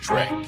track.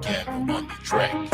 Piano on the track.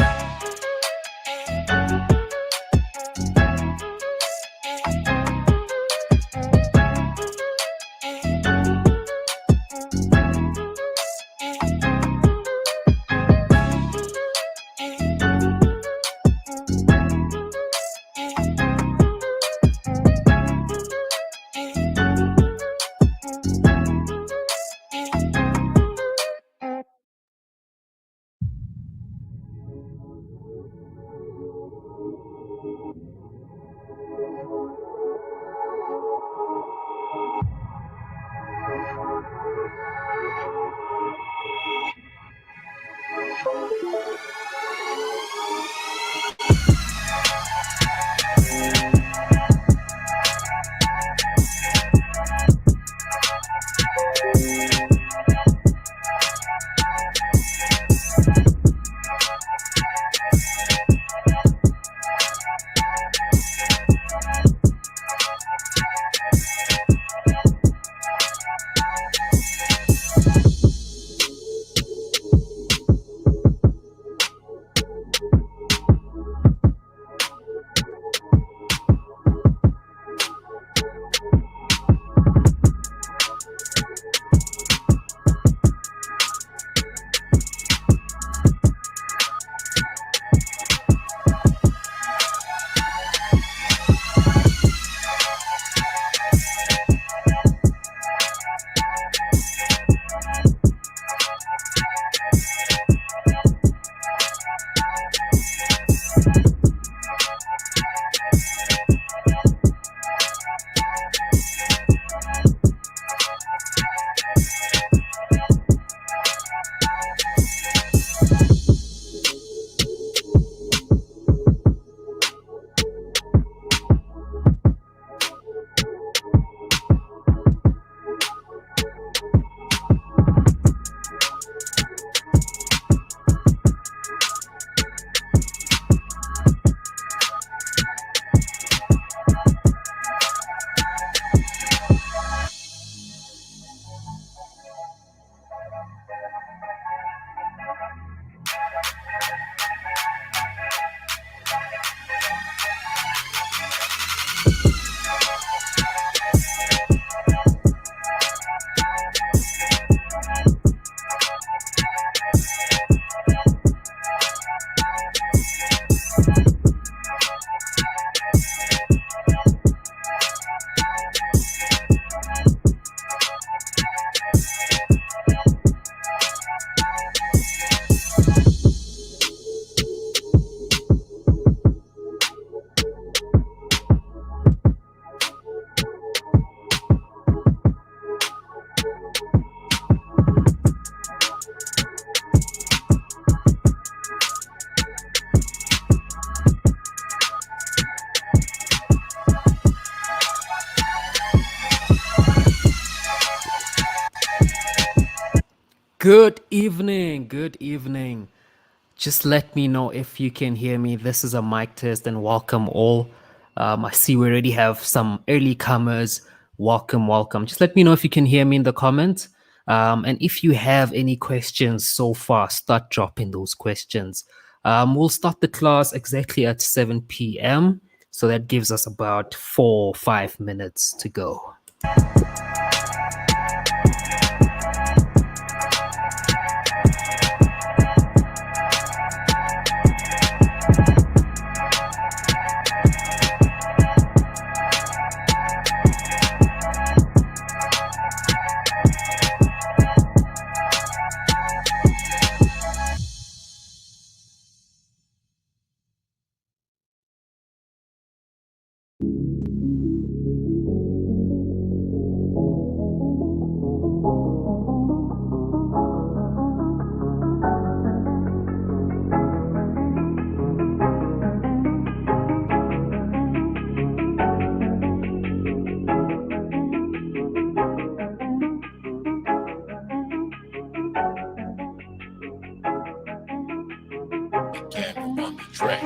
Good evening. Good evening. Just let me know if you can hear me. This is a mic test and welcome all. I see we already have some early comers. Welcome, welcome. Just let me know if you can hear me in the comments. And if you have any questions so far, start dropping those questions. We'll start the class exactly at 7 p.m. So that gives us about 4 or 5 minutes to go. Again on the track.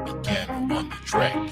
Again on the track.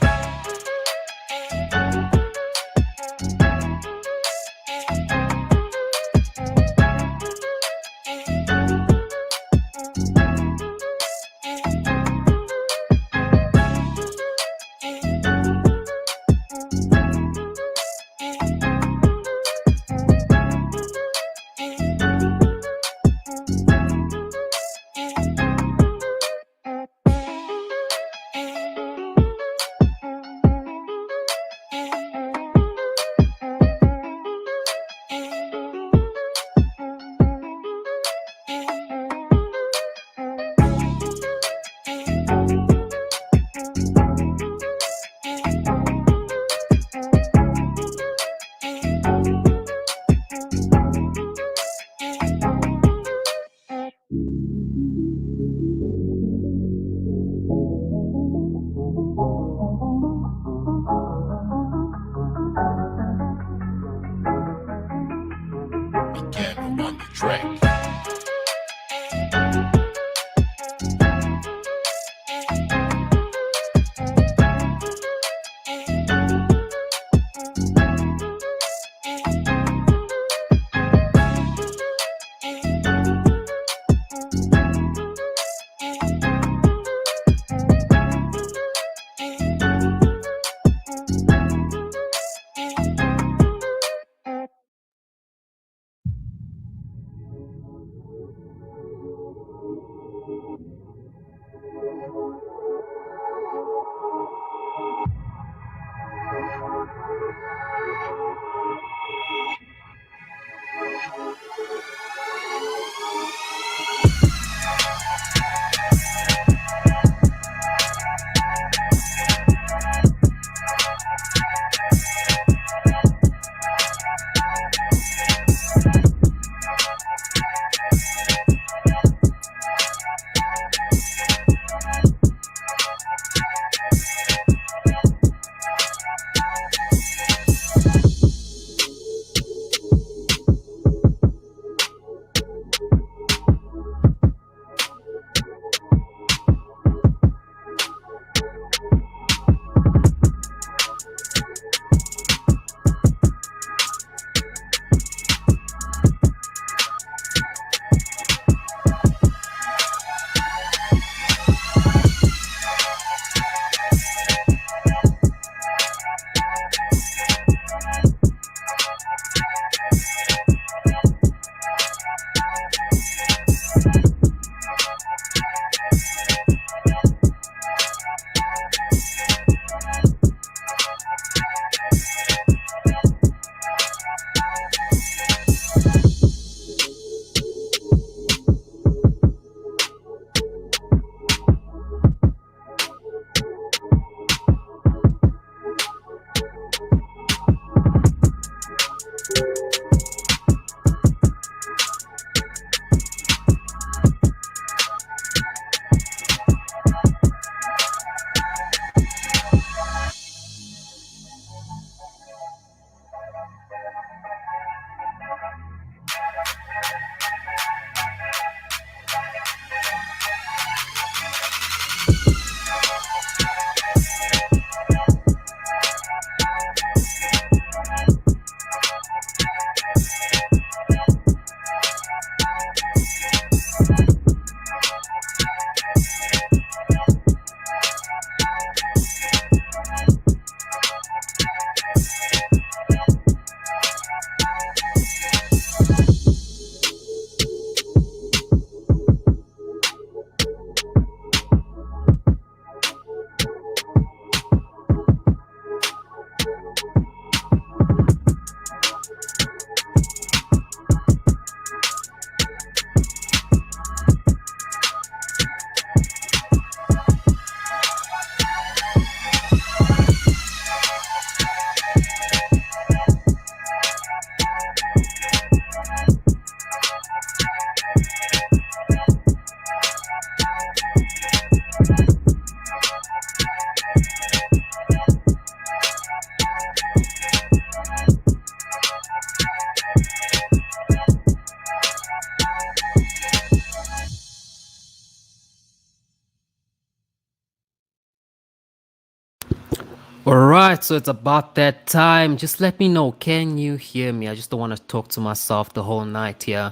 All right, so it's about that time. Just let me know. Can you hear me? I just don't want to talk to myself the whole night here.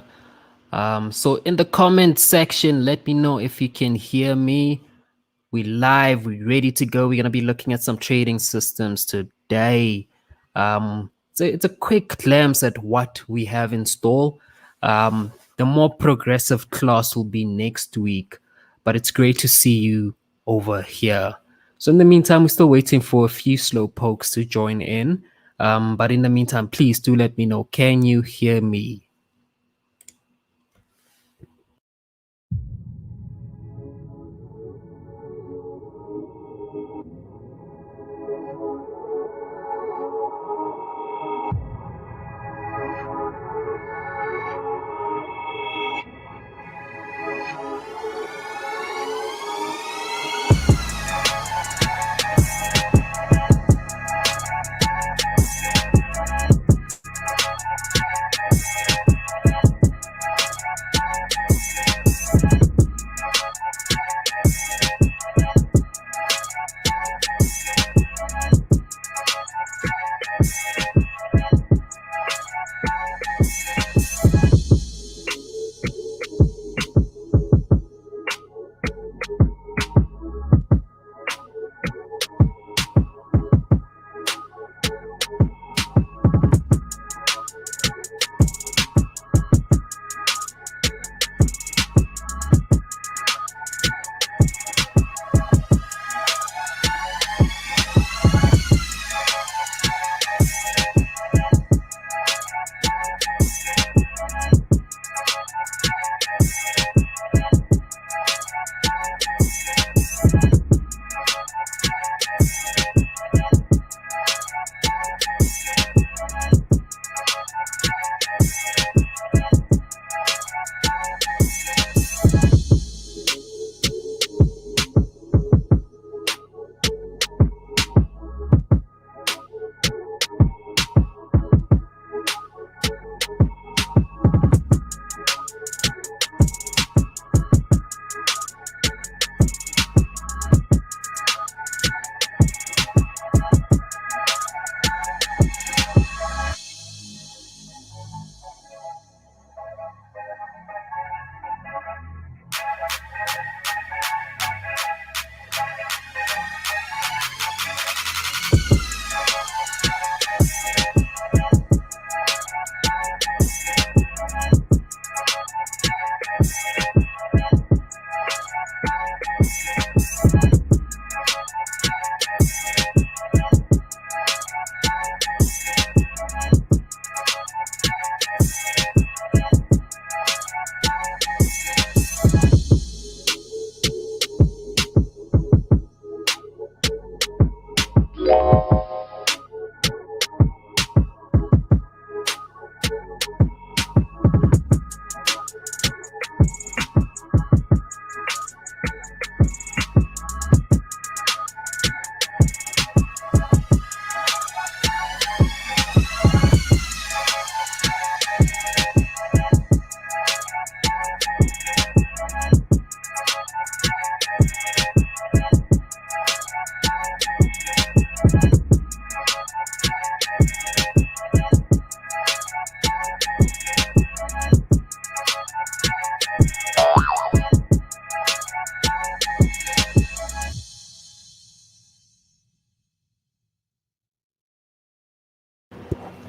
So in the comment section, let me know if you can hear me. We live, we ready to go. We're gonna be looking at some trading systems today. It's a quick glance at what we have in store. The more progressive class will be next week, but it's great to see you over here. So in the meantime, we're still waiting for a few slow pokes to join in. But in the meantime, please do let me know. Can you hear me?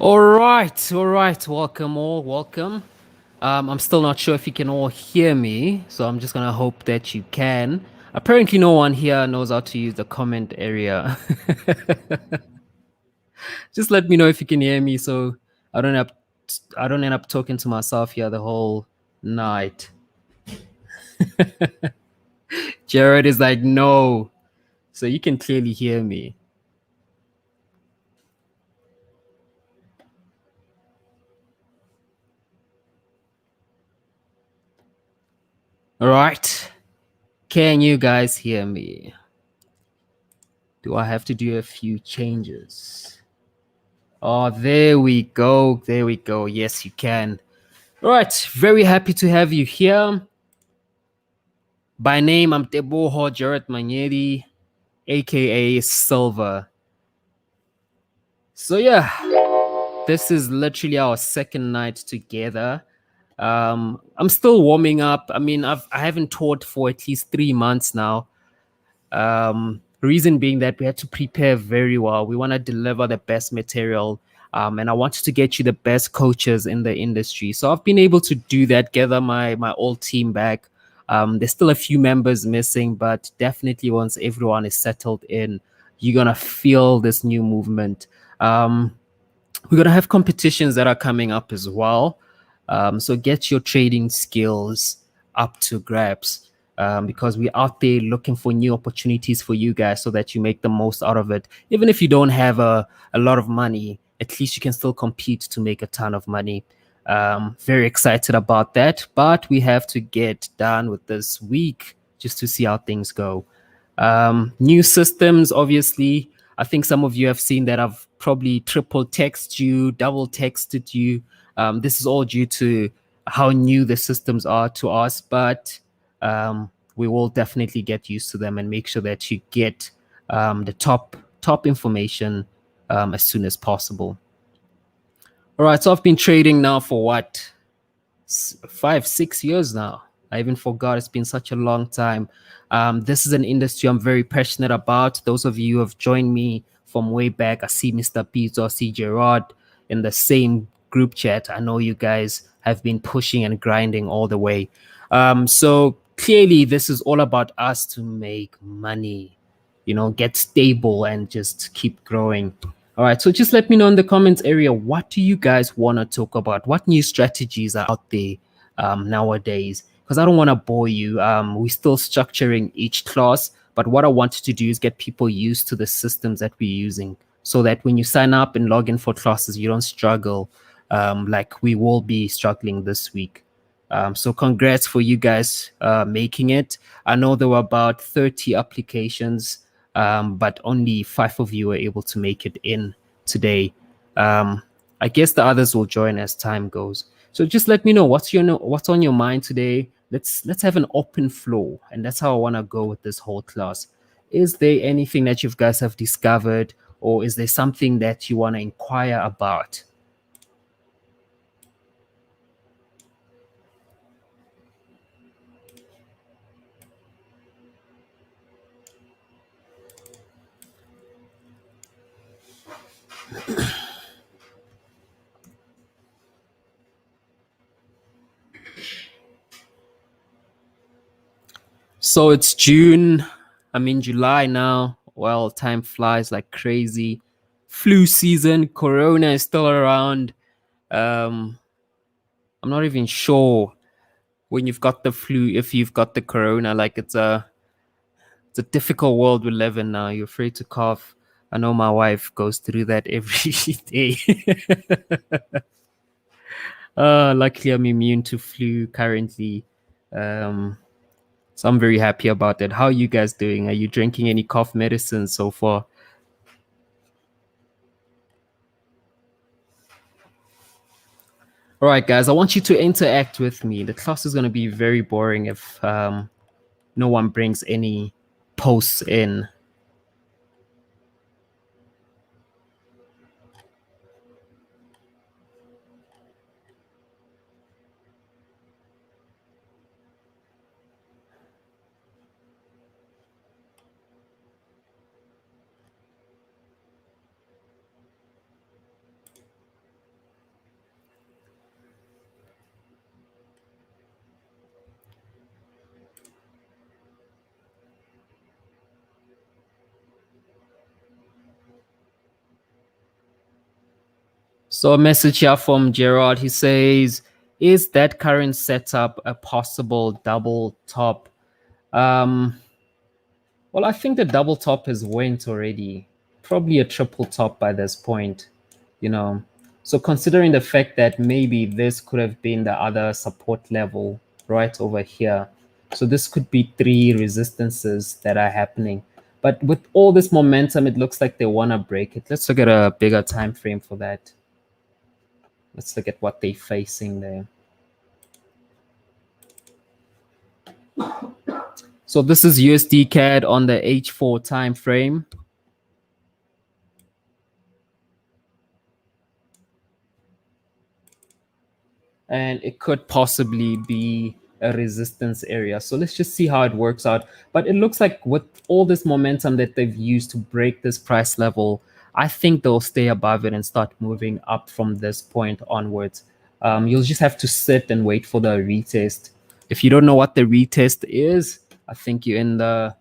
All right. Welcome all. Welcome. I'm still not sure if you can all hear me, so I'm just gonna hope that you can. Apparently, no one here knows how to use the comment area. Just let me know if you can hear me, so I don't have, I don't end up talking to myself here the whole night. Jared is like, no, so you can clearly hear me. All right. Can you guys hear me? Do I have to do a few changes? Oh, there we go. There we go. Yes, you can. All right. Very happy to have you here. By name, I'm Teboho Jared Manyeri, aka Silver. So yeah, this is literally our second night together. I'm still warming up. I mean, I haven't taught for at least 3 months now. Reason being that we had to prepare very well. We want to deliver the best material, and I wanted to get you the best coaches in the industry. So I've been able to do that, gather my old team back. There's still a few members missing, but definitely once everyone is settled in, you're gonna feel this new movement. We're gonna have competitions that are coming up as well. So get your trading skills up to grabs, because we're out there looking for new opportunities for you guys so that you make the most out of it. Even if you don't have a lot of money, at least you can still compete to make a ton of money. Very excited about that, but we have to get done with this week just to see how things go. New systems, obviously. I think some of you have seen that I've probably triple texted you, double texted you. This is all due to how new the systems are to us, but we will definitely get used to them and make sure that you get the top information as soon as possible. All right, so I've been trading now for what, 5, 6 years now. I even forgot, it's been such a long time. This is an industry I'm very passionate about. Those of you who have joined me from way back, I see Mr. Pizzo, I see Gerard in the same group chat. I know you guys have been pushing and grinding all the way. So clearly, this is all about us to make money, get stable and just keep growing. All right, so just let me know in the comments area, what do you guys want to talk about? What new strategies are out there nowadays? Because I don't want to bore you. We're still structuring each class, but what I wanted to do is get people used to the systems that we're using so that when you sign up and log in for classes, you don't struggle like we will be struggling this week. So congrats for you guys making it. I know there were about 30 applications, but only 5 of you were able to make it in today. Um, I guess the others will join as time goes. So just let me know what's on your mind today. Let's have an open flow, and that's how I want to go with this whole class. Is there anything that you guys have discovered, or is there something that you want to inquire about? So it's June. I'm in July now. Well, time flies like crazy. Flu season, Corona is still around. Um, I'm not even sure when you've got the flu, if you've got the Corona. Like it's a difficult world we live in now. You're afraid to cough. I know my wife goes through that every day. Luckily, I'm immune to flu currently. Um, So I'm very happy about that. How are you guys doing? Are you drinking any cough medicine so far? All right, guys, I want you to interact with me. The class is going to be very boring if no one brings any posts in. So a message here from Gerard. He says, "Is that current setup a possible double top?" Um, well, I think the double top has went already. Probably a triple top by this point, you know. So considering the fact that maybe this could have been the other support level right over here. So this could be 3 resistances that are happening. But with all this momentum, it looks like they want to break it. Let's look at a bigger time frame for that. Let's look at what they're facing there. So this is USD CAD on the H4 time frame. and it could possibly be a resistance area. So let's just see how it works out. But it looks like with all this momentum that they've used to break this price level, I think they'll stay above it and start moving up from this point onwards. You'll just have to sit and wait for the retest. If you don't know what the retest is, I think you're in the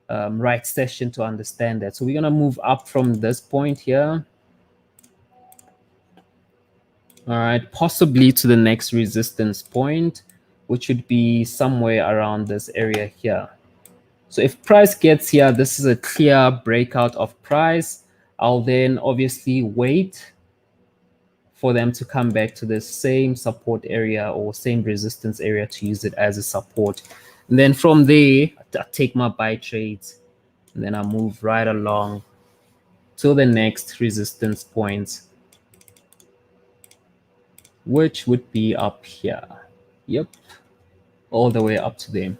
right session to understand that. So we're going to move up from this point here. All right, possibly to the next resistance point, which would be somewhere around this area here. So if price gets here, this is a clear breakout of price. I'll then obviously wait for them to come back to the same support area or same resistance area to use it as a support. And then from there, I take my buy trades, and then I move right along to the next resistance point, which would be up here. Yep, all the way up to them.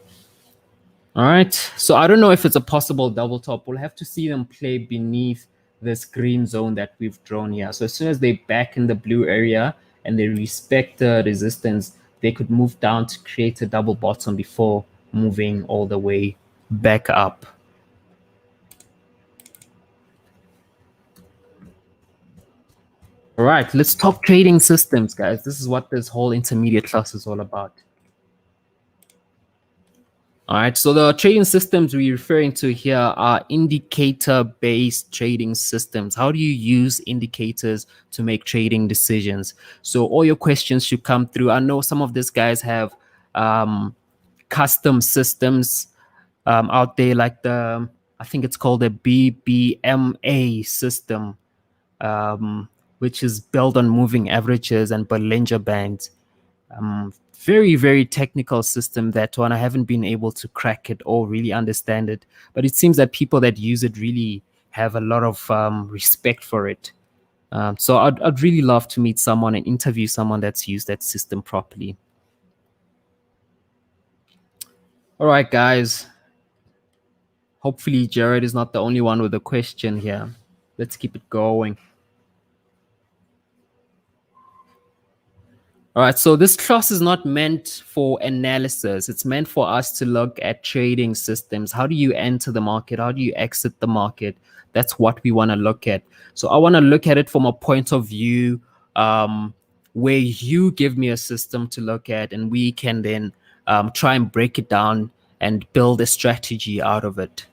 All right, so I don't know if it's a possible double top. We'll have to see them play beneath this green zone that we've drawn here. So as soon as they're back in the blue area and they respect the resistance, they could move down to create a double bottom before moving all the way back up. All right, let's talk trading systems, guys. This is what this whole intermediate class is all about. All right, so the trading systems we're referring to here are indicator-based trading systems. How do you use indicators to make trading decisions? So all your questions should come through. I know some of these guys have custom systems out there, like I think it's called the BBMA system, which is built on moving averages and Bollinger Bands. Very, very technical system, that one. I haven't been able to crack it or really understand it, but it seems that people that use it really have a lot of respect for it. So I'd really love to meet someone and interview someone that's used that system properly. All right, guys. Hopefully Jared is not the only one with a question here. Let's keep it going. All right, so this class is not meant for analysis. It's meant for us to look at trading systems. How do you enter the market? How do you exit the market? That's what we want to look at. So I want to look at it from a point of view where you give me a system to look at, and we can then try and break it down and build a strategy out of it.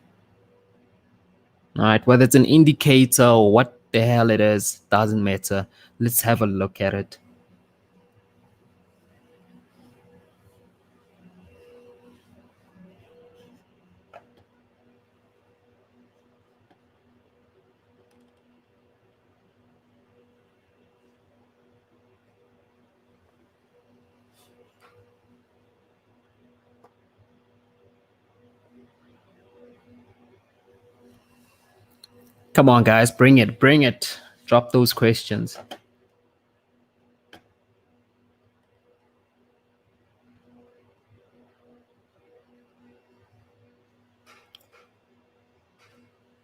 All right, whether it's an indicator or what the hell it is, doesn't matter. Let's have a look at it. Come on, guys, bring it, bring it. Drop those questions.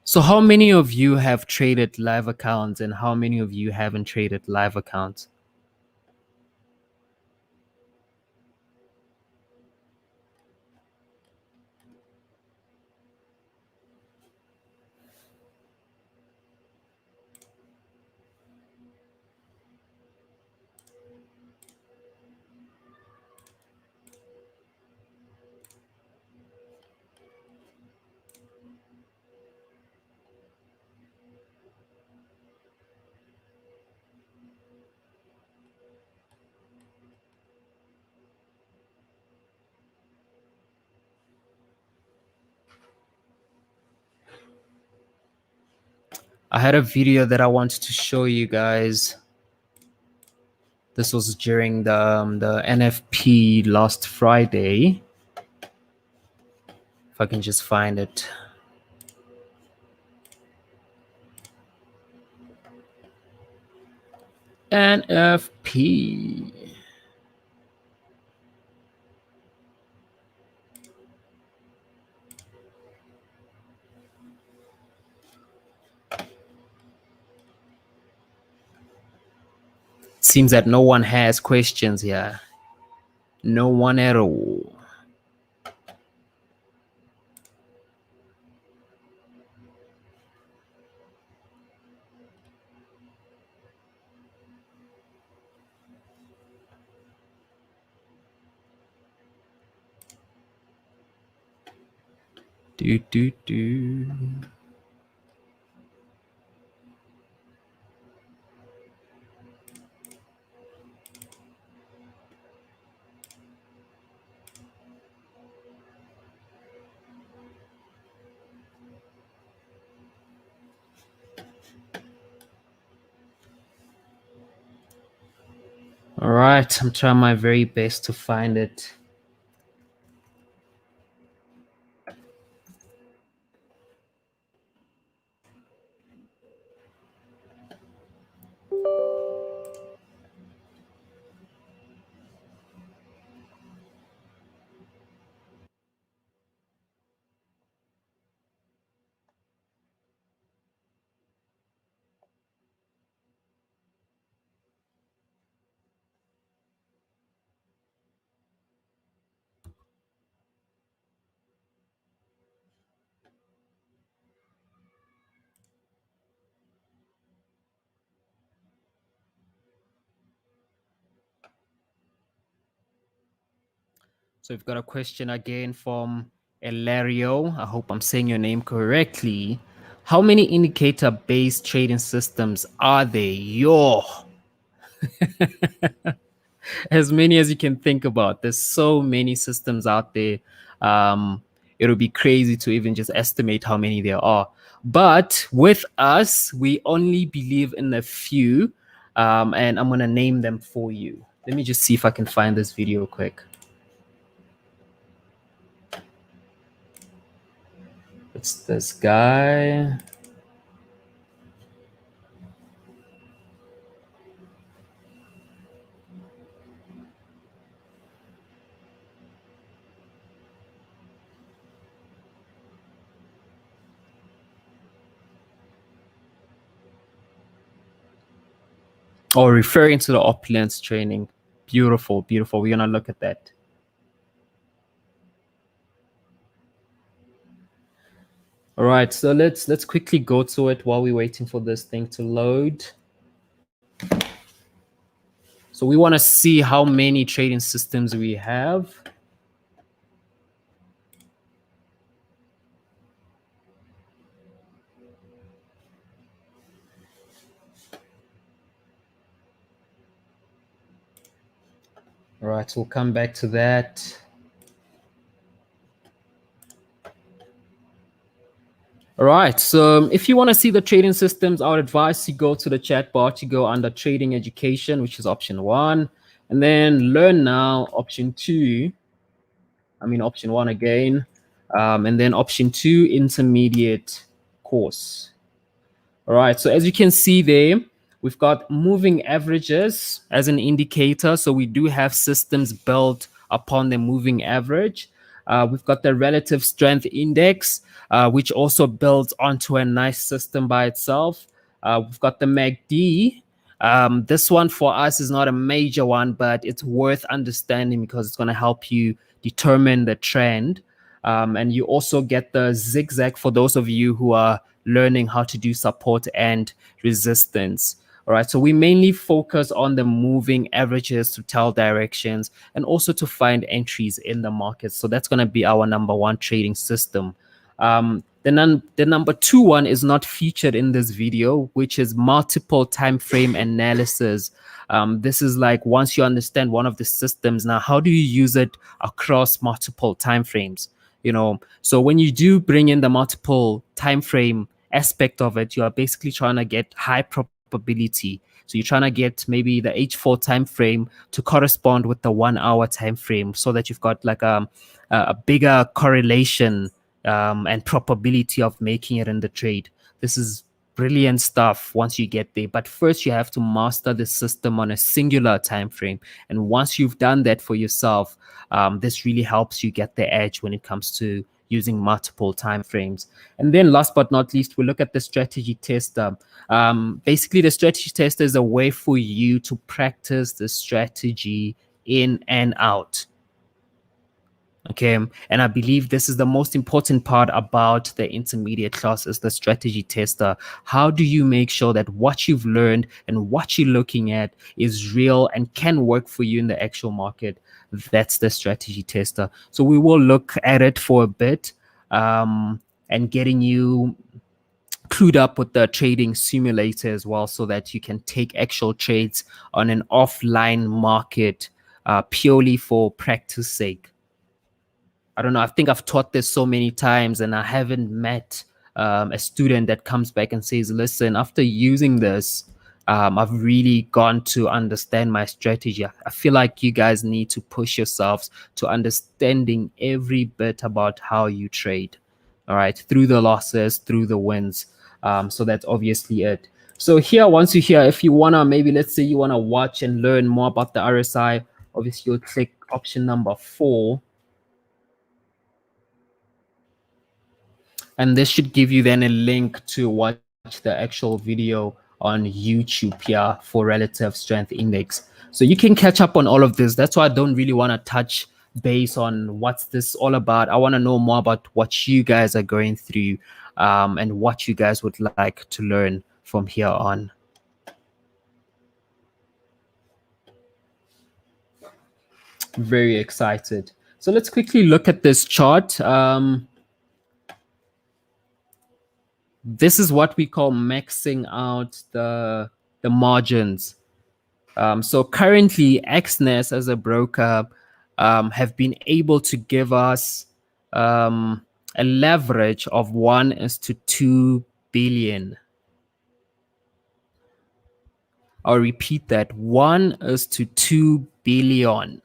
So how many of you have traded live accounts and how many of you haven't traded live accounts? I had a video that I wanted to show you guys. This was during the NFP last Friday. If I can just find it. NFP. Seems that no one has questions here. No one at all. Do do do. All right, I'm trying my very best to find it. So we've got a question again from Elario. I hope I'm saying your name correctly. How many indicator-based trading systems are there? Yo, as many as you can think about. There's so many systems out there. It'll be crazy to even just estimate how many there are. But with us, we only believe in a few, and I'm gonna name them for you. Let me just see if I can find this video quick. It's this guy. Oh, referring to the opulence training. Beautiful, beautiful. We're gonna look at that. All right, so let's quickly go to it while we're waiting for this thing to load. So we want to see how many trading systems we have. All right, we'll come back to that. All right, so if you want to see the trading systems, I would advise you go to the chat bar, you go under trading education, which is option 1, and then learn now, option 2. Option 1 again, and then option 2, intermediate course. All right, so as you can see there, we've got moving averages as an indicator. So we do have systems built upon the moving average. We've got the relative strength index, which also builds onto a nice system by itself. We've got the MACD. This one for us is not a major one, but it's worth understanding because it's going to help you determine the trend. And you also get the zigzag for those of you who are learning how to do support and resistance. All right, so we mainly focus on the moving averages to tell directions and also to find entries in the market. So that's going to be our number one trading system. The number 2 one is not featured in this video, which is multiple time frame analysis. This is like once you understand one of the systems, now how do you use it across multiple time frames? So when you do bring in the multiple time frame aspect of it, you are basically trying to get high probability. So you're trying to get maybe the H4 time frame to correspond with the 1 hour time frame so that you've got like a bigger correlation and probability of making it in the trade. This is brilliant stuff once you get there, but first you have to master the system on a singular time frame. And once you've done that for yourself, this really helps you get the edge when it comes to using multiple time frames. And then last but not least, we look at the strategy tester. Basically, the strategy tester is a way for you to practice the strategy in and out. Okay. And I believe this is the most important part about the intermediate class is the strategy tester. How do you make sure that what you've learned and what you're looking at is real and can work for you in the actual market? That's the strategy tester. So we will look at it for a bit, and getting you clued up with the trading simulator as well, so that you can take actual trades on an offline market, purely for practice sake. I don't know. I think I've taught this so many times, and I haven't met a student that comes back and says, "Listen, after using this, I've really gone to understand my strategy." I feel like you guys need to push yourselves to understanding every bit about how you trade. All right, through the losses, through the wins. So that's obviously it. So here, once you hear, if you wanna, maybe let's say you wanna watch and learn more about the RSI, obviously you'll click option number 4. And this should give you then a link to watch the actual video on YouTube here for relative strength index. So you can catch up on all of this. That's why I don't really want to touch base on what's this all about. I want to know more about what you guys are going through, and what you guys would like to learn from here on. Very excited. So let's quickly look at this chart. This is what we call maxing out the margins. So currently, XNES as a broker have been able to give us a leverage of 1:2 billion. I'll repeat that, 1:2 billion.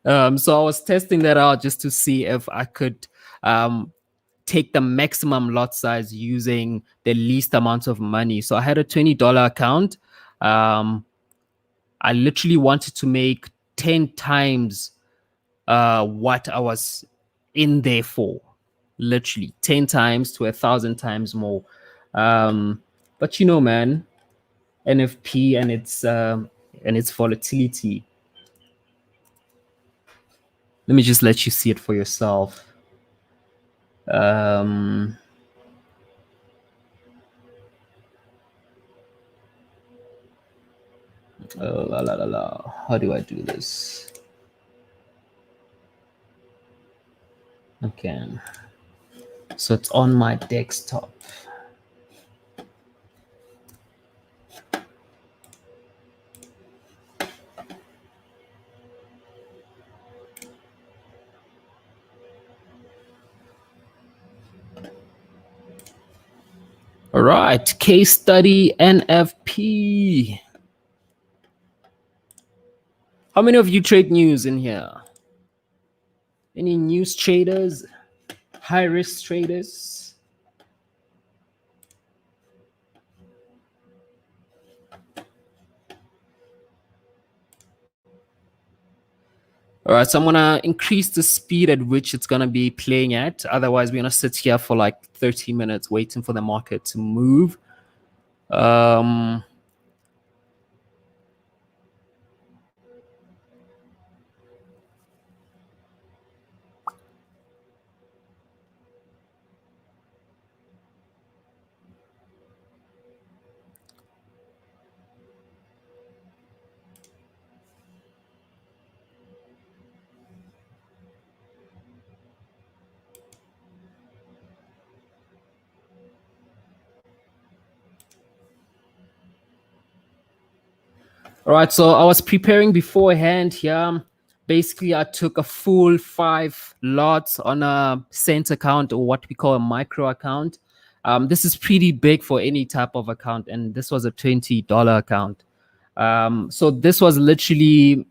So I was testing that out just to see if I could take the maximum lot size using the least amount of money. So I had a $20 account. I literally wanted to make 10 times what I was in there for. Literally 10 times to 1,000 times more. But you know, man, NFP and its volatility. Let me just let you see it for yourself. Um, oh, la, la, la, la. How do I do this? Okay. So it's on my desktop. All right, case study NFP. How many of you trade news in here? Any news traders? High risk traders? All right, so I'm gonna increase the speed at which it's gonna be playing at. Otherwise, we're gonna sit here for like 30 minutes waiting for the market to move. All right, so I was preparing beforehand here. Basically, I took a full 5 lots on a cent account, or what we call a micro account. This is pretty big for any type of account, and this was a $20 account. So this was literally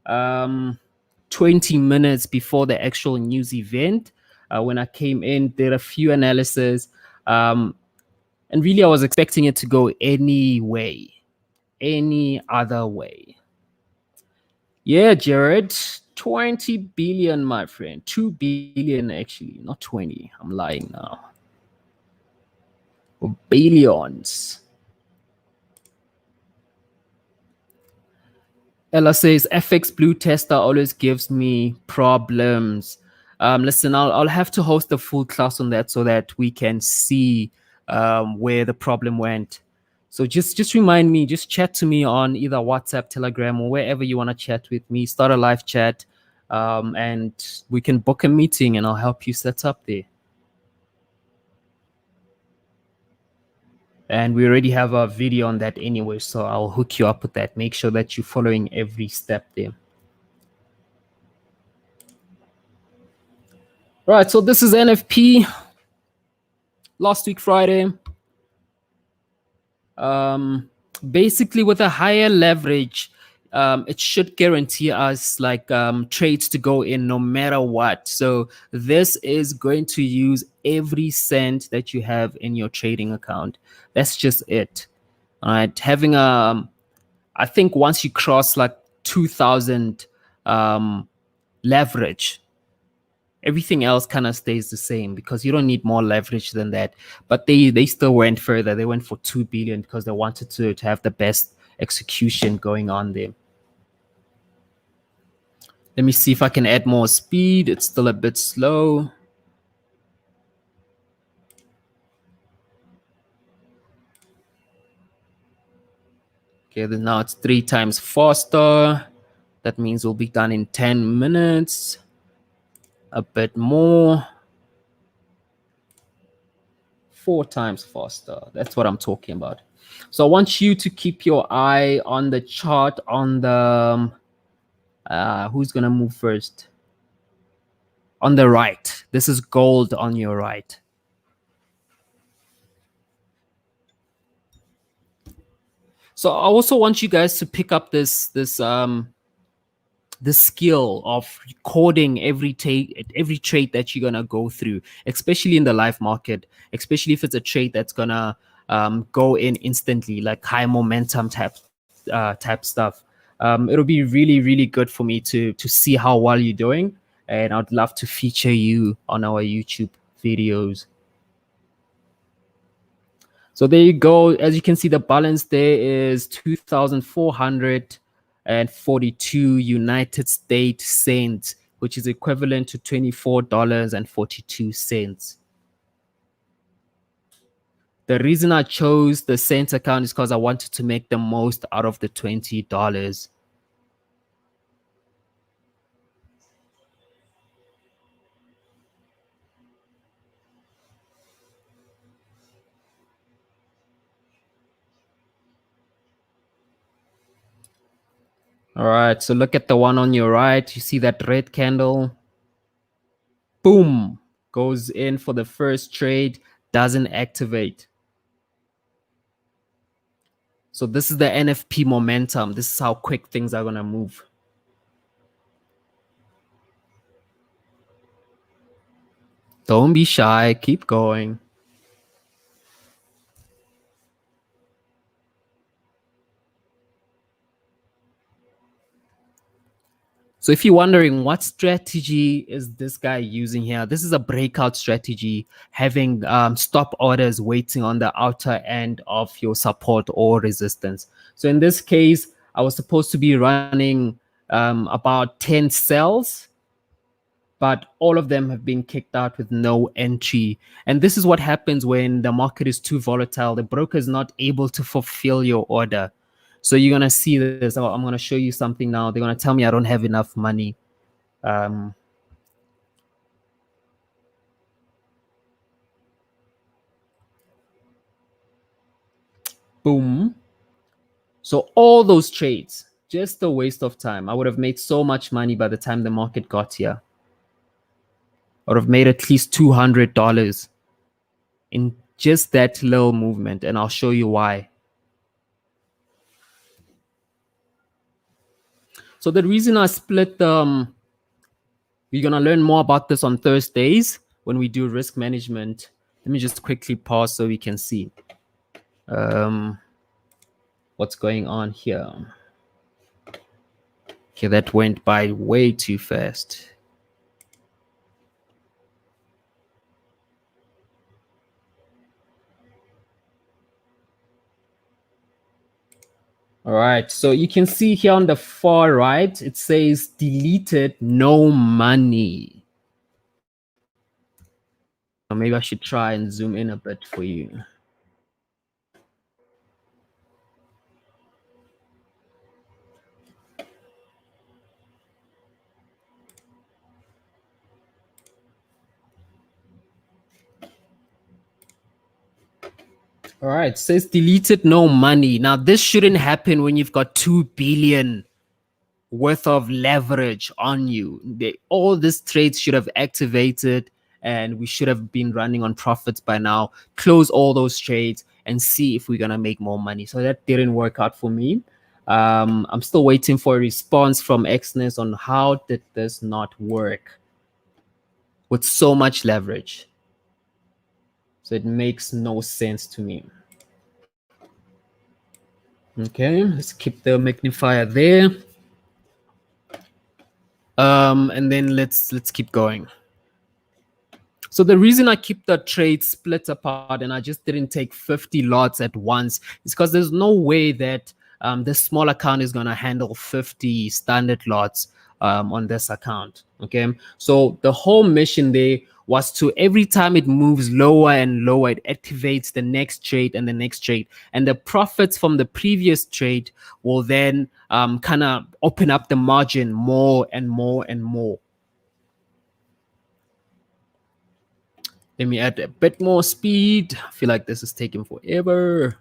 20 minutes before the actual news event. When I came in, did a few analysis, and really I was expecting it to go any other way. Yeah, Jared, 20 billion, my friend. 2 billion, actually, not 20. I'm lying now. Billions. Ella says FX Blue Tester always gives me problems. Listen, I'll have to host a full class on that so that we can see where the problem went. So just remind me, just chat to me on either WhatsApp, Telegram, or wherever you want to chat with me. Start a live chat, and we can book a meeting, and I'll help you set up there. And we already have a video on that anyway, so I'll hook you up with that. Make sure that you're following every step there. Right, so this is NFP last week Friday. Basically, with a higher leverage, it should guarantee us like trades to go in no matter what. So this is going to use every cent that you have in your trading account. That's just it. All right, having I think once you cross like 2,000 leverage, everything else kind of stays the same because you don't need more leverage than that. But they still went further. They went for 2 billion because they wanted to have the best execution going on there. Let me see if I can add more speed. It's still a bit slow. Okay, then now it's 3 times faster. That means we'll be done in 10 minutes. A bit more. 4 times faster. That's what I'm talking about. So I want you to keep your eye on the chart on the who's gonna move first? On the right. This is gold on your right. So I also want you guys to pick up the skill of recording every trade that you're gonna go through, especially in the live market, especially if it's a trade that's gonna go in instantly, like high momentum type stuff. It'll be really really good for me to see how well you're doing, and I'd love to feature you on our YouTube videos. So there you go. As you can see, the balance there is 2,442 United States cents, which is equivalent to $24.42. The reason I chose the cent account is because I wanted to make the most out of the $20. All right, so look at the one on your right. You see that red candle? Boom, goes in for the first trade, doesn't activate. So this is the NFP momentum. This is how quick things are going to move. Don't be shy. Keep going. So if you're wondering what strategy is this guy using here, this is a breakout strategy, having stop orders waiting on the outer end of your support or resistance. So in this case, I was supposed to be running about 10 cells, but all of them have been kicked out with no entry. And this is what happens when the market is too volatile. The broker is not able to fulfill your order. So you're going to see this. I'm going to show you something now. They're going to tell me I don't have enough money. Um, boom. So all those trades, just a waste of time. I would have made so much money by the time the market got here. I would have made at least $200 in just that little movement. And I'll show you why. So the reason I split we're going to learn more about this on Thursdays when we do risk management. Let me just quickly pause so we can see what's going on here. Okay, that went by way too fast. All right, so you can see here on the far right, it says deleted, no money. Or maybe I should try and zoom in a bit for you. All right, it says deleted, no money. Now, this shouldn't happen when you've got 2 billion worth of leverage on you. All these trades should have activated and we should have been running on profits by now. Close all those trades and see if we're going to make more money. So that didn't work out for me. I'm still waiting for a response from Exness on how did this not work with so much leverage. So it makes no sense to me. Okay, let's keep the magnifier there. And then let's keep going. So the reason I keep the trade split apart and I just didn't take 50 lots at once is because there's no way that this small account is going to handle 50 standard lots on this account. Okay. So the whole mission there was to every time it moves lower and lower, it activates the next trade and the next trade. And the profits from the previous trade will then kind of open up the margin more and more and more. Let me add a bit more speed. I feel like this is taking forever.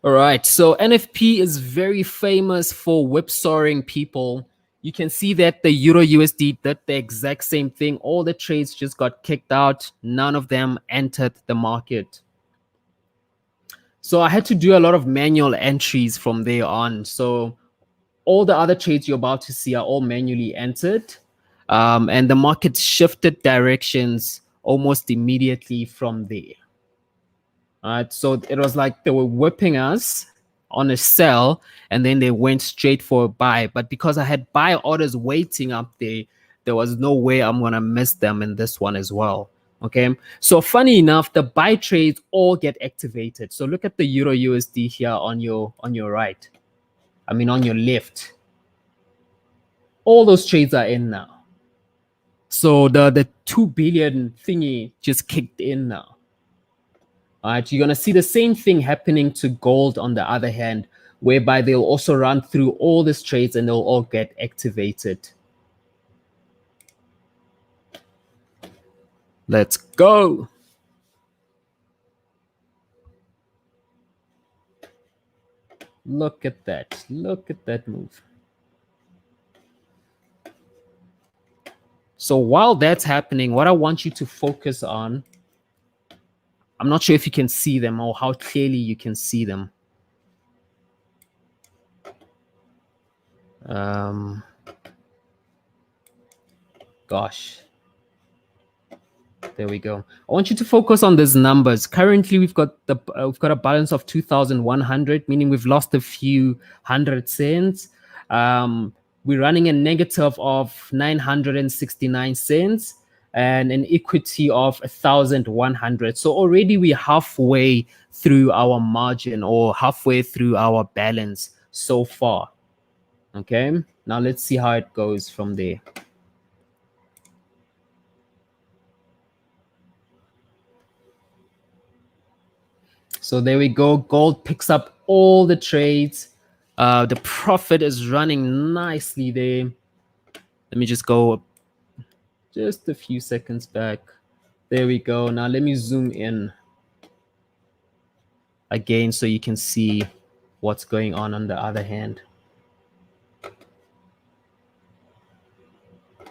All right, so NFP is very famous for whipsawing people. You can see that the Euro USD did the exact same thing. All the trades just got kicked out. None of them entered the market. So I had to do a lot of manual entries from there on. So all the other trades you're about to see are all manually entered. And the market shifted directions almost immediately from there. All right, so it was like they were whipping us on a sell and then they went straight for a buy. But because I had buy orders waiting up there, there was no way I'm going to miss them in this one as well. Okay, so funny enough, the buy trades all get activated. So look at the Euro USD here on your right. I mean, on your left. All those trades are in now. So the 2 billion thingy just kicked in now. All right, you're going to see the same thing happening to gold on the other hand, whereby they'll also run through all these trades and they'll all get activated. Let's go. Look at that. Look at that move. So while that's happening, what I want you to focus on, I'm not sure if you can see them or how clearly you can see them. Gosh. There we go. I want you to focus on these numbers. Currently, we've got a balance of 2,100, meaning we've lost a few hundred cents. We're running a negative of 969 cents and an equity of 1,100. So already we're halfway through our margin or halfway through our balance so far. Okay, now let's see how it goes from there. So there we go. Gold picks up all the trades. The profit is running nicely there. Let me just go just a few seconds back. There we go. Now let me zoom in again so you can see what's going on the other hand.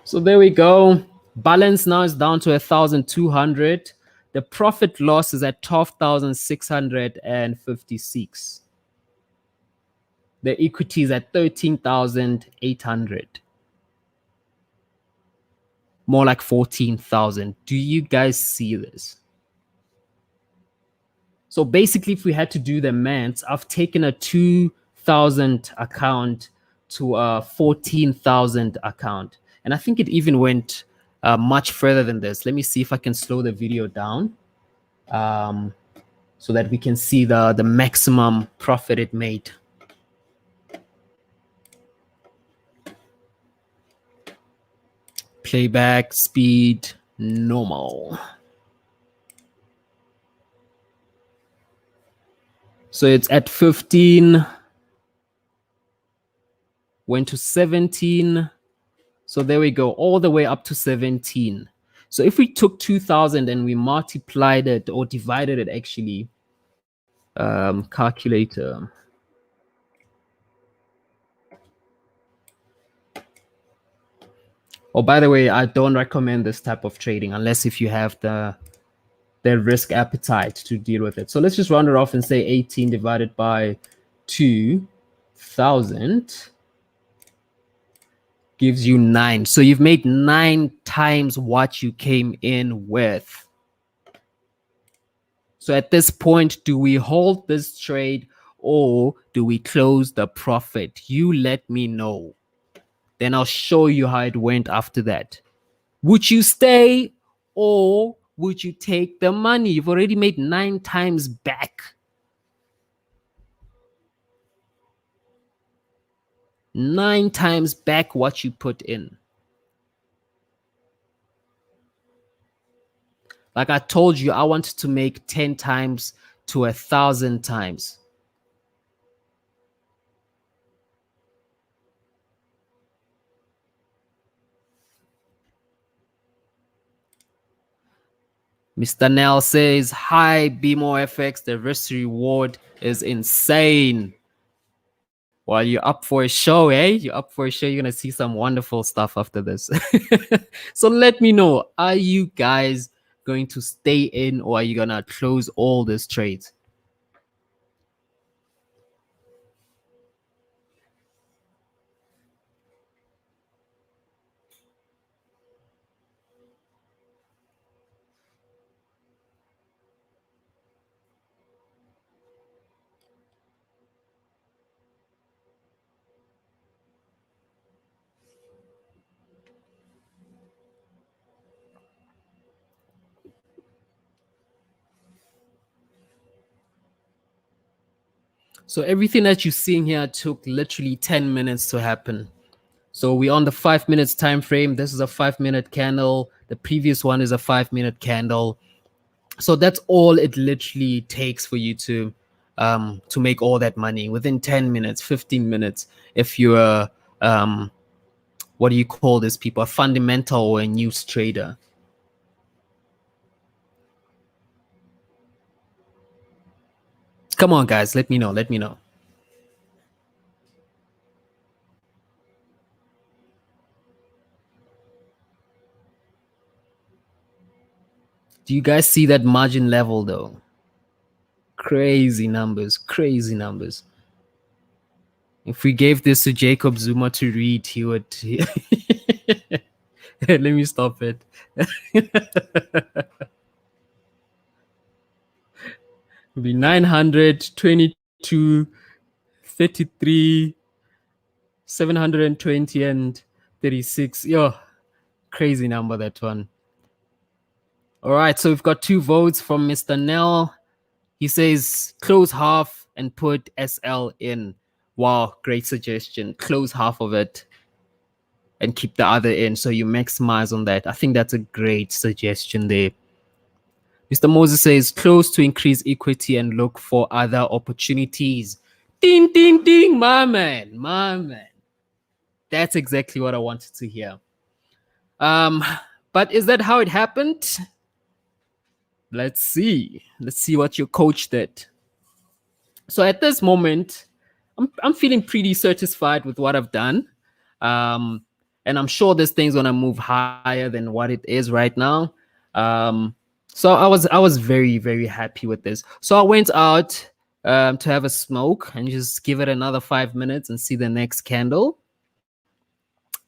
So there we go. Balance now is down to 1,200. The profit loss is at 12,656. The equity is at 13,800. More like 14,000. Do you guys see this? So basically, if we had to do the maths, I've taken a 2,000 account to a 14,000 account. And I think it even went much further than this. Let me see if I can slow the video down. so that we can see the maximum profit it made. Playback speed normal. So it's at 15, went to 17. So there we go, all the way up to 17. So if we took 2000 and we multiplied it or divided it, actually, calculator. Oh, by the way, I don't recommend this type of trading unless if you have the risk appetite to deal with it. So let's just round it off and say 18 divided by 2000 gives you 9. So you've made 9 times what you came in with. So at this point, do we hold this trade or do we close the profit? You let me know. Then I'll show you how it went after that. Would you stay or would you take the money? You've already made 9 times back. 9 times back what you put in. Like I told you, I wanted to make 10 times to 1,000 times. Mr. Nell says, hi, BMOFX. The risk reward is insane. While you're up for a show, eh? You're up for a show. You're going to see some wonderful stuff after this. So let me know, are you guys going to stay in or are you going to close all these trades? So everything that you're seeing here took literally 10 minutes to happen. So we're on the 5 minutes time frame. This is a 5-minute candle. The previous one is a 5-minute candle. So that's all it literally takes for you to make all that money within 10 minutes, 15 minutes. If you're what do you call this, people, a fundamental or a news trader. Come on, guys, let me know. Let me know. Do you guys see that margin level though? Crazy numbers, crazy numbers. If we gave this to Jacob Zuma to read, he would. Let me stop it. It'd be 922, 33, 720, and 36. Yo, crazy number, that one. All right, so we've got 2 votes from Mr. Nell. He says close half and put SL in. Wow, great suggestion. Close half of it and keep the other in, so you maximize on that. I think that's a great suggestion there. Mr. Moses says close to increase equity and look for other opportunities. Ding, ding, ding, my man, my man. That's exactly what I wanted to hear. But is that how it happened? Let's see. Let's see what your coach did. So at this moment, I'm feeling pretty satisfied with what I've done. And I'm sure this thing's gonna move higher than what it is right now. So I was very, very happy with this. So I went out to have a smoke and just give it another 5 minutes and see the next candle.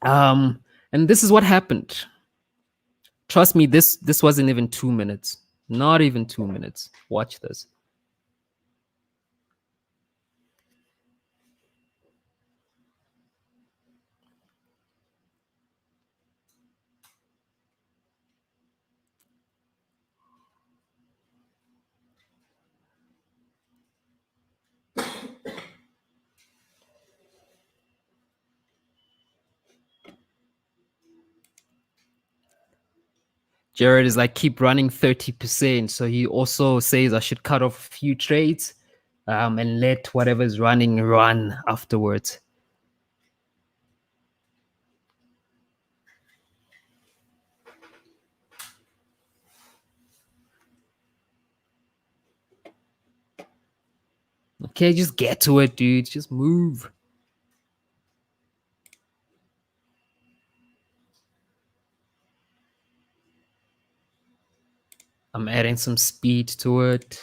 And this is what happened. Trust me, this wasn't even 2 minutes. Not even 2 minutes. Watch this. Jared is like, keep running 30%. So he also says I should cut off a few trades and let whatever's running run afterwards. Okay, just get to it, dude. Just move. I'm adding some speed to it.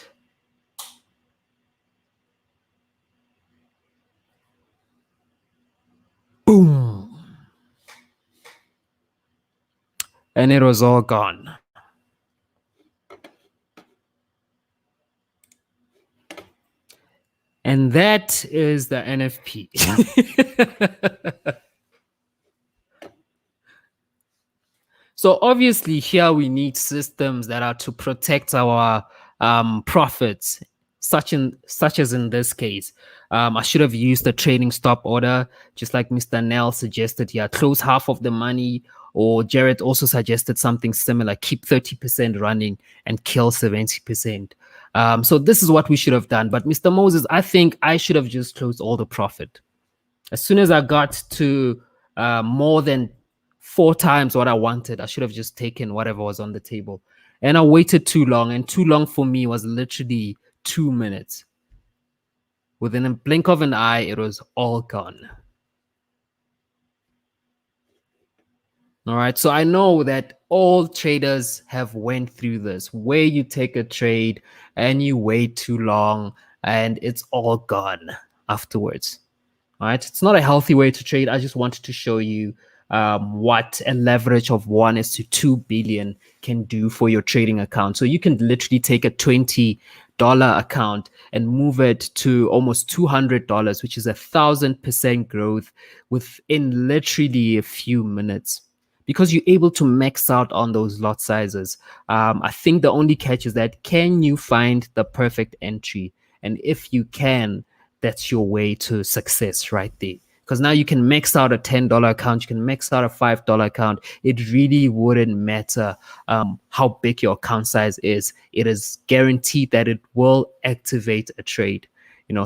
Boom. And it was all gone. And that is the NFP. So obviously here we need systems that are to protect our profits, such as in this case. I should have used the trading stop order, just like Mr. Nell suggested here. Close half of the money, or Jared also suggested something similar. Keep 30% running and kill 70%. So this is what we should have done. But Mr. Moses, I think I should have just closed all the profit. As soon as I got to more than 4 times what I wanted, I should have just taken whatever was on the table. And I waited too long, and too long for me was literally 2 minutes. Within a blink of an eye, it was all gone. All right. So I know that all traders have went through this, where you take a trade and you wait too long and it's all gone afterwards. All right. It's not a healthy way to trade. I just wanted to show you what a leverage of 1:2 billion can do for your trading account. So you can literally take a $20 account and move it to almost $200, which is 1,000% growth within literally a few minutes, because you're able to max out on those lot sizes. I think the only catch is that, can you find the perfect entry? And if you can, that's your way to success right there. Because now you can max out a $10 account, you can max out a $5 account. It really wouldn't matter how big your account size is. It is guaranteed that it will activate a trade.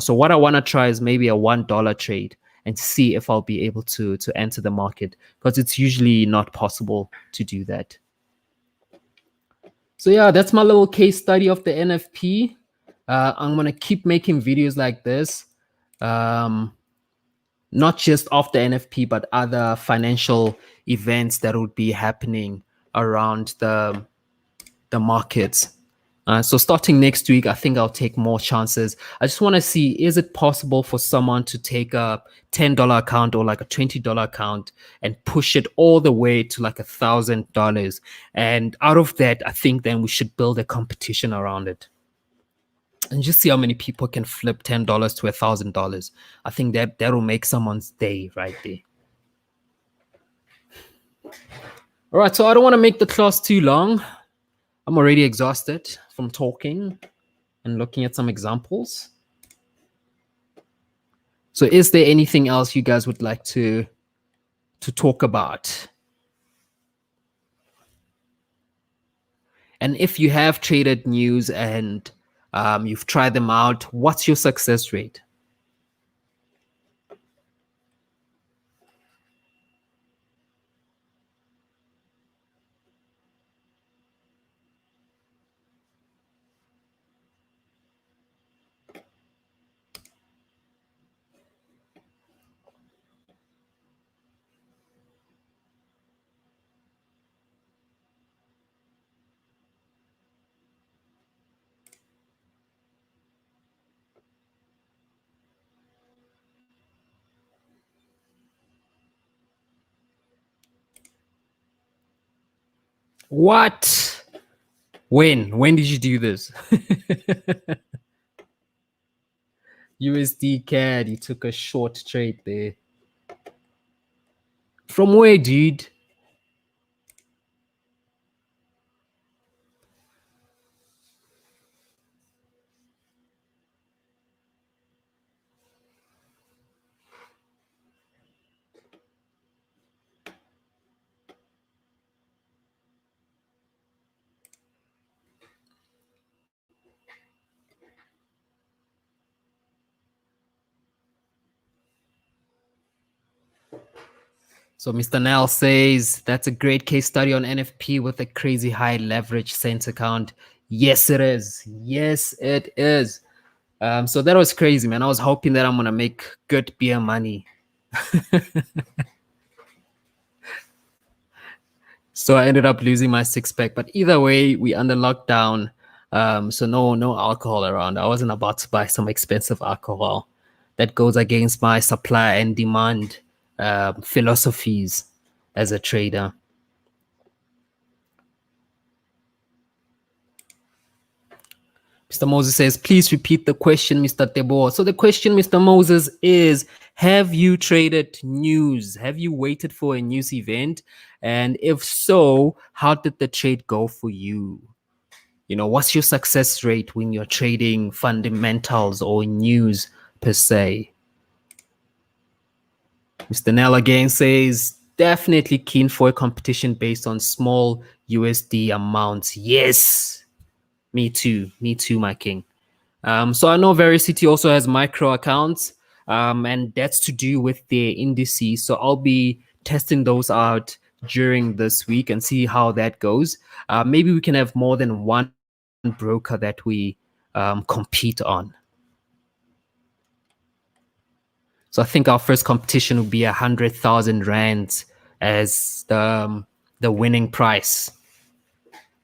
So what I want to try is maybe a $1 trade and see if I'll be able to enter the market, because it's usually not possible to do that. So yeah, that's my little case study of the NFP. I'm gonna keep making videos like this, not just of the NFP, but other financial events that would be happening around the markets. So starting next week, I think I'll take more chances. I just want to see, is it possible for someone to take a $10 account or like a $20 account and push it all the way to like $1,000? And out of that, I think then we should build a competition around it and just see how many people can flip $10 to $1,000. I think that'll make someone's day right there. All right, so I don't want to make the class too long. I'm already exhausted from talking and looking at some examples. So is there anything else you guys would like to talk about? And if you have traded news and you've tried them out, what's your success rate? What? When did you do this? USD CAD, you took a short trade there. From where, dude? So Mr. Nell says that's a great case study on NFP with a crazy high leverage cent account. Yes, it is. Yes, it is. So that was crazy, man. I was hoping that I'm gonna make good beer money. So I ended up losing my six pack. But either way, we under lockdown. So no alcohol around. I wasn't about to buy some expensive alcohol. That goes against my supply and demand philosophies as a trader. Mr. Moses says, please repeat the question, Mr. Tebo. So the question, Mr. Moses, is have you traded news? Have you waited for a news event? And if so, how did the trade go for you? You know, what's your success rate when you're trading fundamentals or news per se? Mr. Nell again says, definitely keen for a competition based on small USD amounts. Yes, me too. Me too, my king. So I know Vericity also has micro accounts, and that's to do with their indices. So I'll be testing those out during this week and see how that goes. Maybe we can have more than one broker that we compete on. So I think our first competition would be 100,000 rands as the winning price,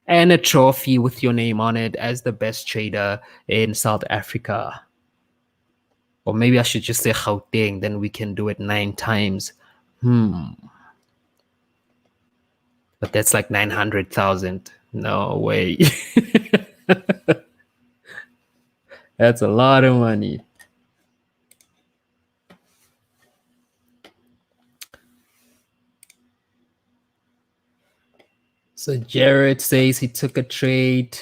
and a trophy with your name on it as the best trader in South Africa. Or maybe I should just say Gauteng, then we can do it 9 times. But that's like 900,000. No way. That's a lot of money. So Jared says he took a trade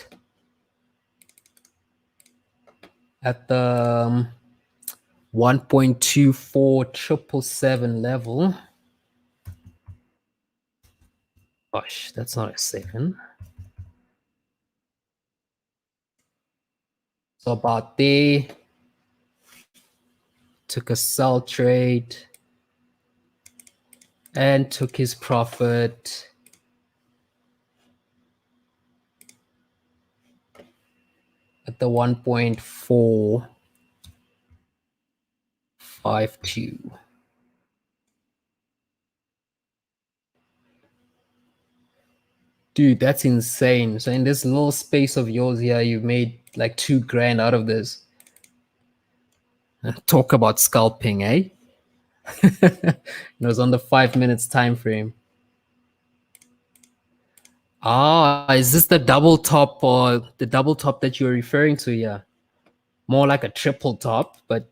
at the 1.24777 level. Gosh, that's not a 7. So about there, took a sell trade and took his profit. At the 1.452. Dude, that's insane. So in this little space of yours here, you've made like 2 grand out of this. Talk about scalping, eh? It was on the 5 minutes time frame. Ah, is this the double top or the double top that you're referring to here? More like a triple top, but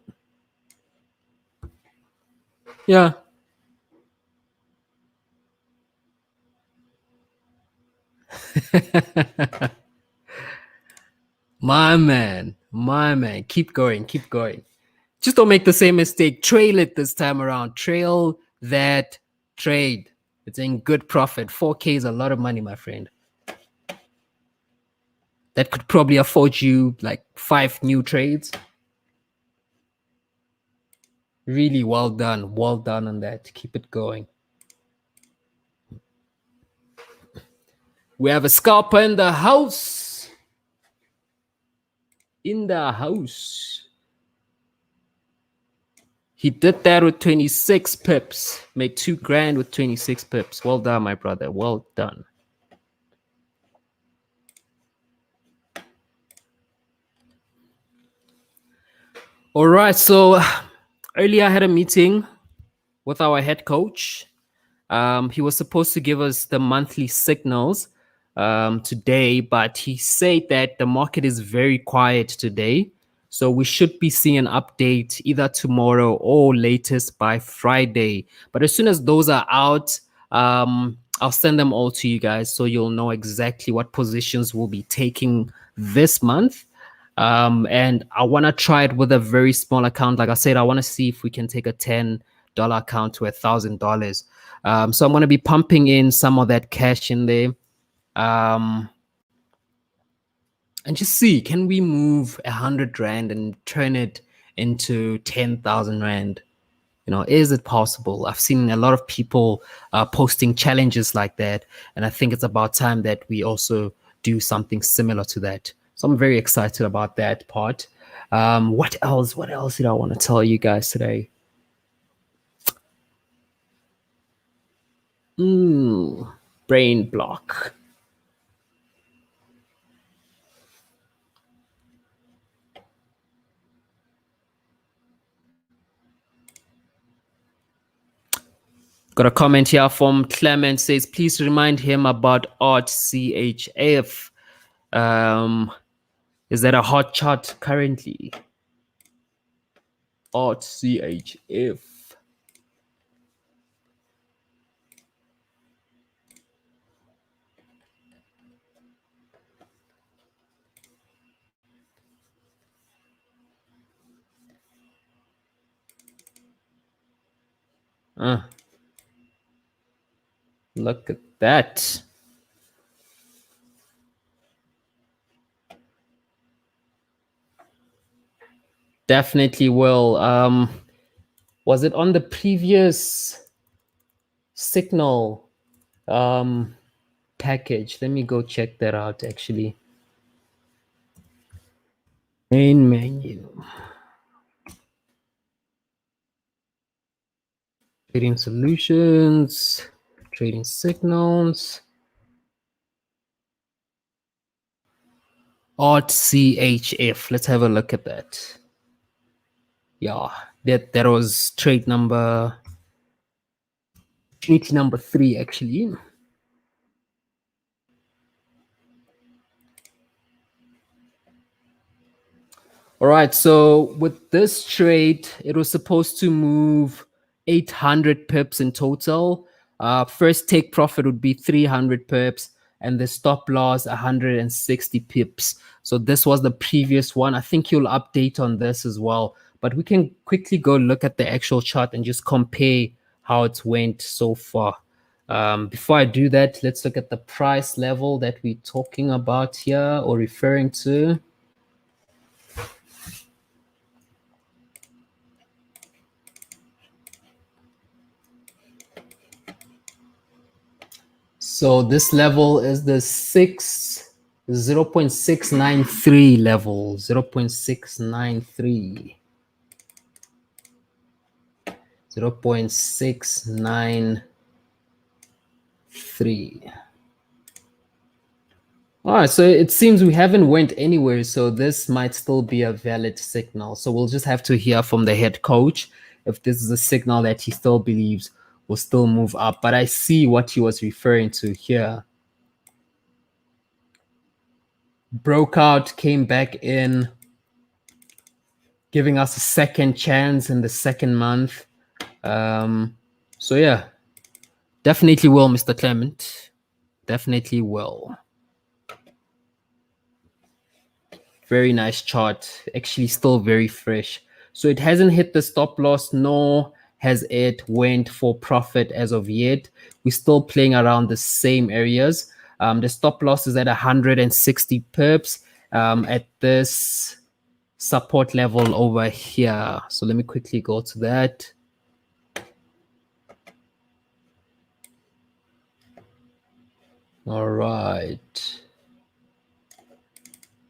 yeah. My man, keep going, keep going. Just don't make the same mistake. Trail it this time around. Trail that trade. It's in good profit. 4K is a lot of money, my friend. That could probably afford you like 5 new trades. Really well done. Well done on that. Keep it going. We have a scalper in the house. In the house. He did that with 26 pips. Made 2 grand with 26 pips. Well done, my brother. Well done. All right. So earlier I had a meeting with our head coach. He was supposed to give us the monthly signals today, but he said that the market is very quiet today. So we should be seeing an update either tomorrow or latest by Friday. But as soon as those are out, I'll send them all to you guys so you'll know exactly what positions we'll be taking this month. And I want to try it with a very small account. Like I said, I want to see if we can take a $10 account to $1,000. So I'm going to be pumping in some of that cash in there. And just see, can we move 100 Rand and turn it into 10,000 Rand? Is it possible? I've seen a lot of people posting challenges like that, and I think it's about time that we also do something similar to that. So I'm very excited about that part. What else? What else did I want to tell you guys today? Brain block. Got a comment here from Clement, says, please remind him about Art CHF. Is that a hot chart currently? Art CHF. Look at that. Definitely will. Was it on the previous signal package? Let me go check that out actually. Main menu. Trading solutions, trading signals. Art CHF. Let's have a look at that. Yeah, that was trade number 3 actually. All right, so with this trade, it was supposed to move 800 pips in total. First take profit would be 300 pips, and the stop loss 160 pips. So this was the previous one. I think you'll update on this as well. But we can quickly go look at the actual chart and just compare how it's went so far. Before I do that, let's look at the price level that we're talking about here or referring to. So this level is the 0.693 level, 0.693. 0.693. All right, so it seems we haven't went anywhere, so this might still be a valid signal. So we'll just have to hear from the head coach if this is a signal that he still believes will still move up. But I see what he was referring to here. Broke out, came back in, giving us a second chance in the second month. So yeah, definitely will, Mr. Clement. Definitely will. Very nice chart. Actually, still very fresh. So it hasn't hit the stop loss, nor has it went for profit as of yet. We're still playing around the same areas. The stop loss is at 160 pips at this support level over here. So let me quickly go to that. All right.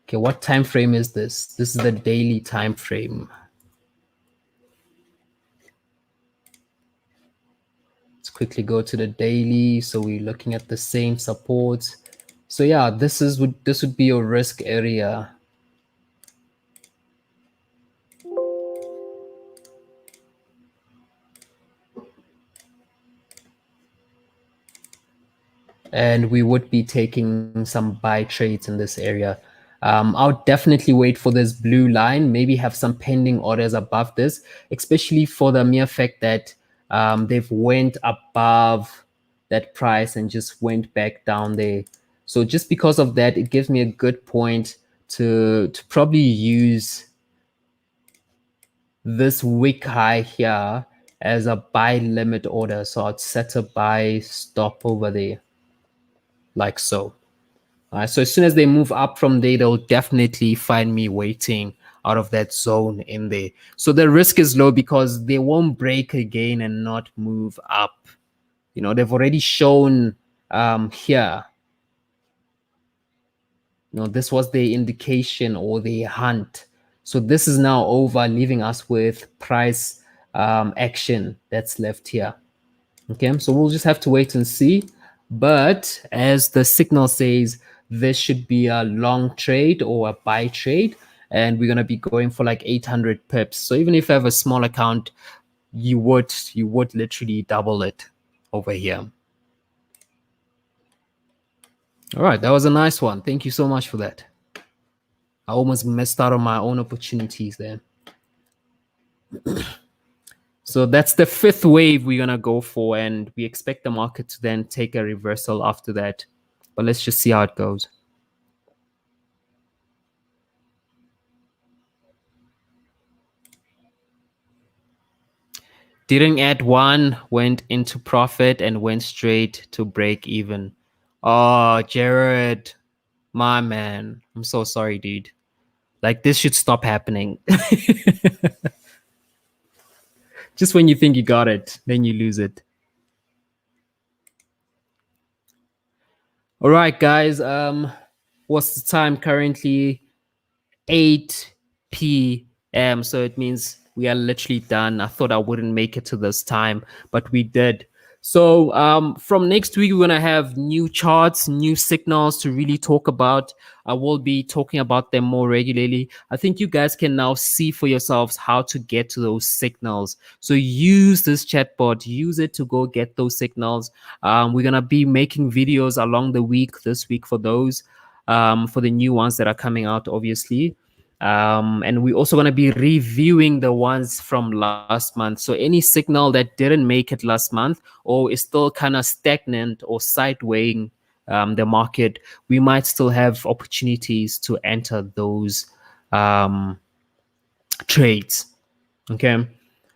Okay, what time frame is this? This is the daily time frame. Let's quickly go to the daily. So we're looking at the same supports. So yeah, this would be your risk area. And we would be taking some buy trades in this area. I would definitely wait for this blue line, maybe have some pending orders above this, especially for the mere fact that they've went above that price and just went back down there. So just because of that, it gives me a good point to probably use this wick high here as a buy limit order. So I'd set a buy stop over there like so. So as soon as they move up from there, they'll definitely find me waiting out of that zone in there. So the risk is low because they won't break again and not move up. You know, they've already shown here. You know, this was the indication or the hunt. So this is now over, leaving us with price action that's left here. Okay, so we'll just have to wait and see. But as the signal says, this should be a long trade or a buy trade, and we're going to be going for like 800 pips. So even if you have a small account, you would literally double it over here. All right, that was a nice one. Thank you so much for that. I almost missed out on my own opportunities there. So that's the fifth wave we're going to go for, and we expect the market to then take a reversal after that. But let's just see how it goes. Didn't add one, went into profit and went straight to break even. Oh, Jared, my man. I'm so sorry, dude. Like, this should stop happening. Just when you think you got it, then you lose it. All right, guys. What's the time currently? 8 p.m. So it means we are literally done. I thought I wouldn't make it to this time, but we did. So from next week, we're going to have new charts, new signals to really talk about. I will be talking about them more regularly. I think you guys can now see for yourselves how to get to those signals. So use this chatbot, use it to go get those signals. We're going to be making videos along the week, this week for those, for the new ones that are coming out, obviously. And we're also going to be reviewing the ones from last month. So any signal that didn't make it last month or is still kind of stagnant or sidewaying the market, we might still have opportunities to enter those trades. Okay.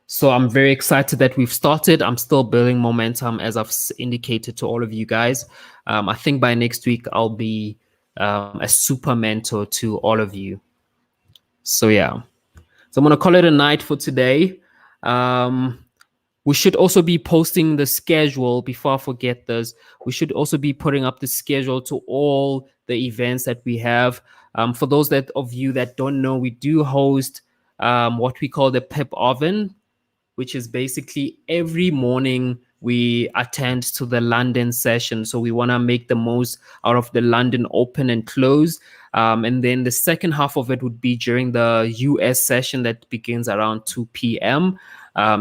So I'm very excited that we've started. I'm still building momentum, as I've indicated to all of you guys. I think by next week, I'll be a super mentor to all of you. So yeah, so I'm gonna call it a night for today. We should also be posting the schedule before I forget this. We should also be putting up the schedule to all the events that we have. For those of you that don't know, we do host what we call the Pip Oven, which is basically every morning we attend to the London session. So we want to make the most out of the London open and close. And then the second half of it would be during the US session that begins around 2 p.m.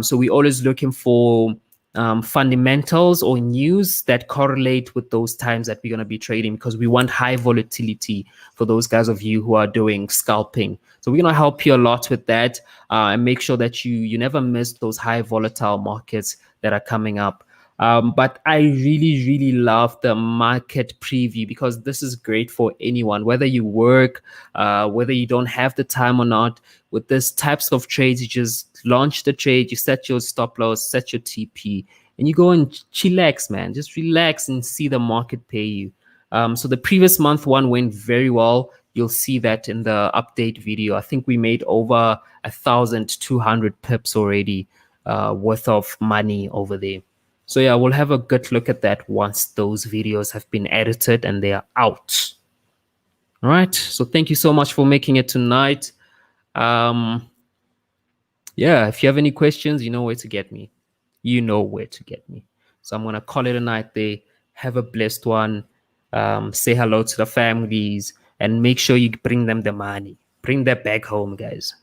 So we're always looking for fundamentals or news that correlate with those times that we're going to be trading, because we want high volatility for those guys of you who are doing scalping. So we're going to help you a lot with that and make sure that you never miss those high volatile markets that are coming up. But I really, really love the market preview, because this is great for anyone, whether you work, whether you don't have the time or not. With this types of trades, you just launch the trade, you set your stop loss, set your TP, and you go and chillax, man. Just relax and see the market pay you. So the previous month one went very well. You'll see that in the update video. I think we made over 1,200 pips already worth of money over there. So yeah, we'll have a good look at that once those videos have been edited and they are out. All right. So thank you so much for making it tonight. Yeah, if you have any questions, you know where to get me. You know where to get me. So I'm going to call it a night there. Have a blessed one. Say hello to the families and make sure you bring them the money. Bring that back home, guys.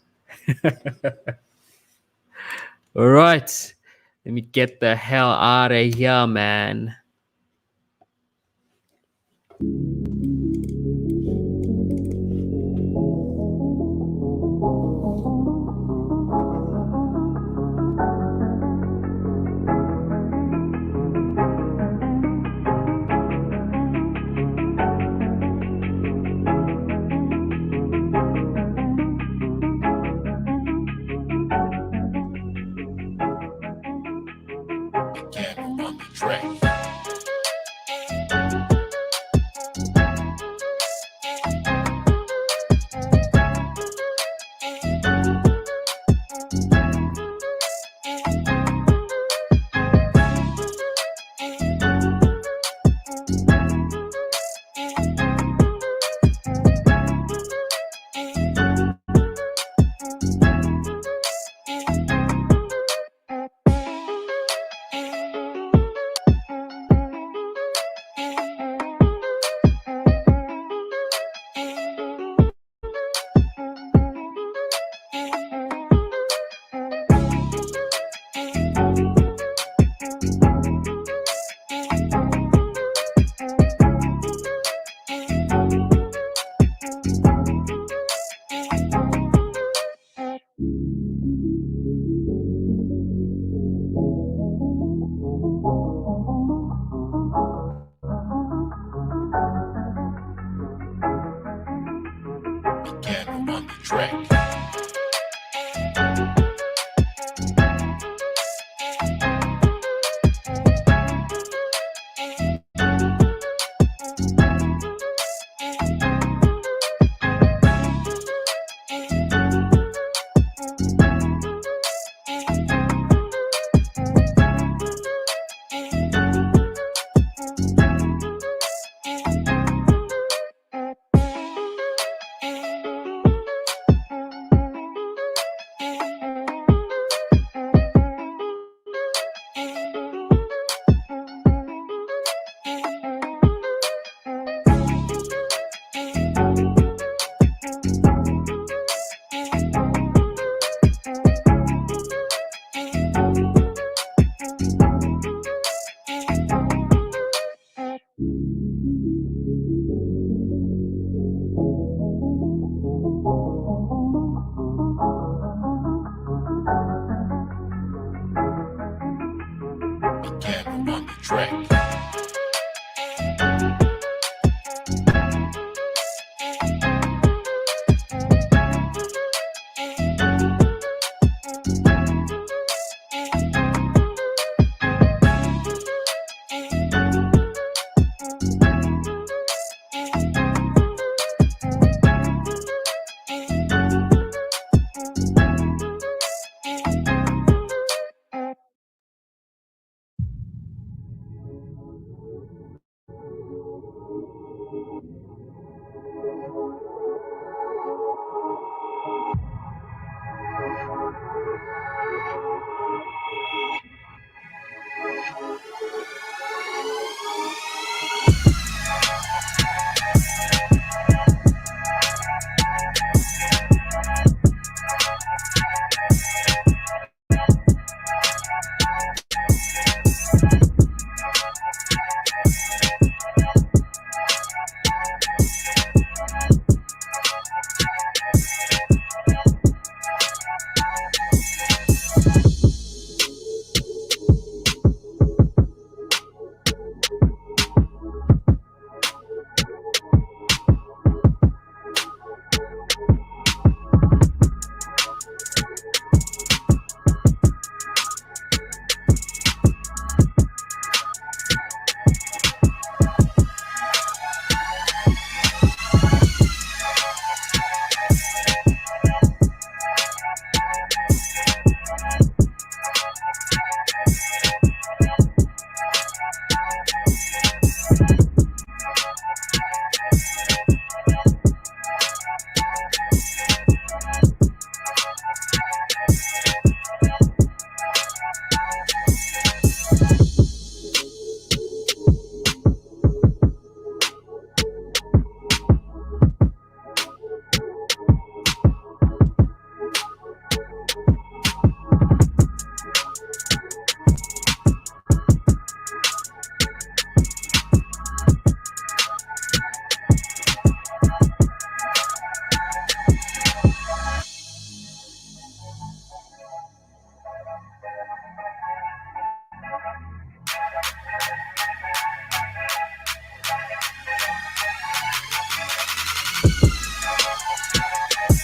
All right. Let me get the hell out of here, man. Again on the track. track. Again on the track.